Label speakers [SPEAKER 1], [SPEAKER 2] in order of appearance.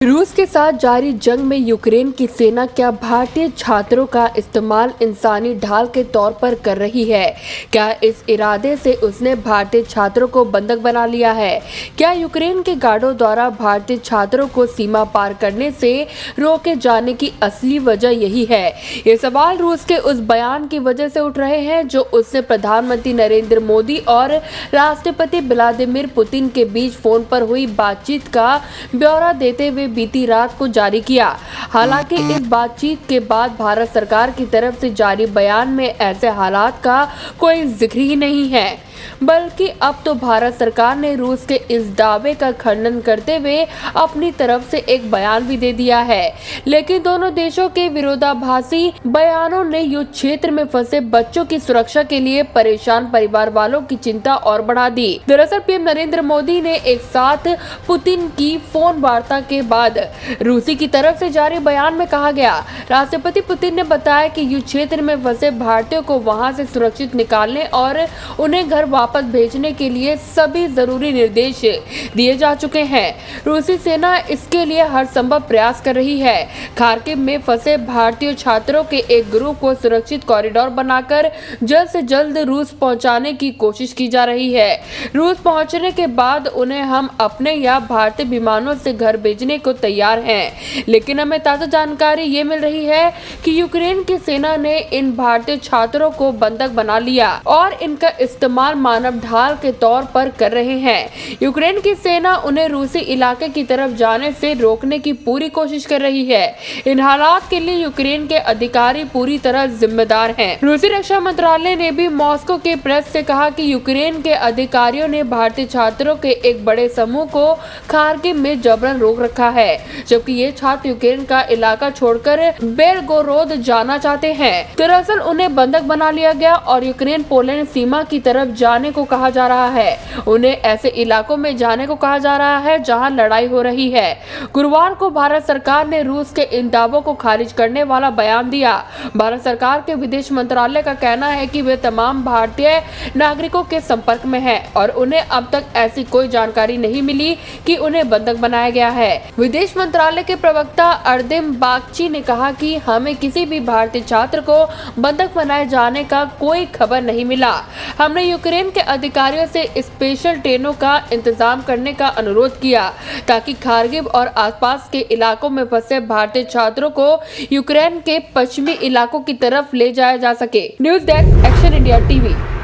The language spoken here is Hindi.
[SPEAKER 1] रूस के साथ जारी जंग में यूक्रेन की सेना क्या भारतीय छात्रों का इस्तेमाल इंसानी ढाल के तौर पर कर रही है? क्या इस इरादे से उसने भारतीय छात्रों को बंधक बना लिया है? क्या यूक्रेन के गार्डों द्वारा भारतीय छात्रों को सीमा पार करने से रोके जाने की असली वजह यही है? ये सवाल रूस के उस बयान की वजह से उठ रहे हैं जो उसने प्रधानमंत्री नरेंद्र मोदी और राष्ट्रपति व्लादिमीर पुतिन के बीच फोन पर हुई बातचीत का ब्यौरा देते हुए बीती रात को जारी किया। हालांकि इस बातचीत के बाद भारत सरकार की तरफ से जारी बयान में ऐसे हालात का कोई जिक्र ही नहीं है, बल्कि अब तो भारत सरकार ने रूस के इस दावे का खंडन करते हुए अपनी तरफ से एक बयान भी दे दिया है। लेकिन दोनों देशों के विरोधाभासी बयानों ने युद्ध क्षेत्र में फंसे बच्चों की सुरक्षा के लिए परेशान परिवार वालों की चिंता और बढ़ा दी। दरअसल पीएम नरेंद्र मोदी ने एक साथ पुतिन की फोन वार्ता के बाद रूसी की तरफ से जारी बयान में कहा गया, राष्ट्रपति पुतिन ने बताया कि युद्ध क्षेत्र में फंसे भारतीयों को वहां से सुरक्षित निकालने और उन्हें घर वापस भेजने के लिए सभी जरूरी निर्देश दिए जा चुके हैं। रूसी सेना इसके लिए हर संभव प्रयास कर रही है। खार्किव में फंसे भारतीय छात्रों के एक ग्रुप को सुरक्षित कॉरिडोर बनाकर जल्द से जल्द रूस पहुंचाने की कोशिश की जा रही है। रूस पहुंचने के बाद उन्हें हम अपने या भारतीय विमानों से घर भेजने को तैयार हैं। लेकिन हमें ताजा जानकारी ये मिल रही है कि यूक्रेन की सेना ने इन भारतीय छात्रों को बंधक बना लिया और इनका इस्तेमाल मानव ढाल के तौर पर कर रहे हैं। यूक्रेन की सेना उन्हें रूसी इलाके की तरफ जाने से रोकने की पूरी कोशिश कर रही है। इन हालात के लिए यूक्रेन के अधिकारी पूरी तरह जिम्मेदार हैं। रूसी रक्षा मंत्रालय ने भी मॉस्को के प्रेस से कहा कि यूक्रेन के अधिकारियों ने भारतीय छात्रों के एक बड़े समूह को खार्किव में जबरन रोक रखा है, जबकि ये छात्र यूक्रेन का इलाका छोड़कर बेलगोरोद जाना चाहते हैं। दरअसल उन्हें बंधक बना लिया गया और यूक्रेन पोलैंड सीमा की तरफ जाने को कहा जा रहा है। उन्हें ऐसे इलाकों में जाने को कहा जा रहा है जहां लड़ाई हो रही है। गुरुवार को भारत सरकार ने रूस के इन दावों को खारिज करने वाला बयान दिया। भारत सरकार के विदेश मंत्रालय का कहना है कि वे तमाम भारतीय नागरिकों के संपर्क में हैं और उन्हें अब तक ऐसी कोई जानकारी नहीं मिली कि उन्हें बंधक बनाया गया है। विदेश मंत्रालय के प्रवक्ता अर्दिम बागची ने कहा कि हमें किसी भी भारतीय छात्र को बंधक बनाए जाने का कोई खबर नहीं मिला। हमने यूक्रेन के अधिकारियों से स्पेशल ट्रेनों का इंतजाम करने का अनुरोध किया ताकि खार्किव और आसपास के इलाकों में फंसे भारतीय छात्रों को यूक्रेन के पश्चिमी इलाकों की तरफ ले जाया जा सके। News desk, action India TV.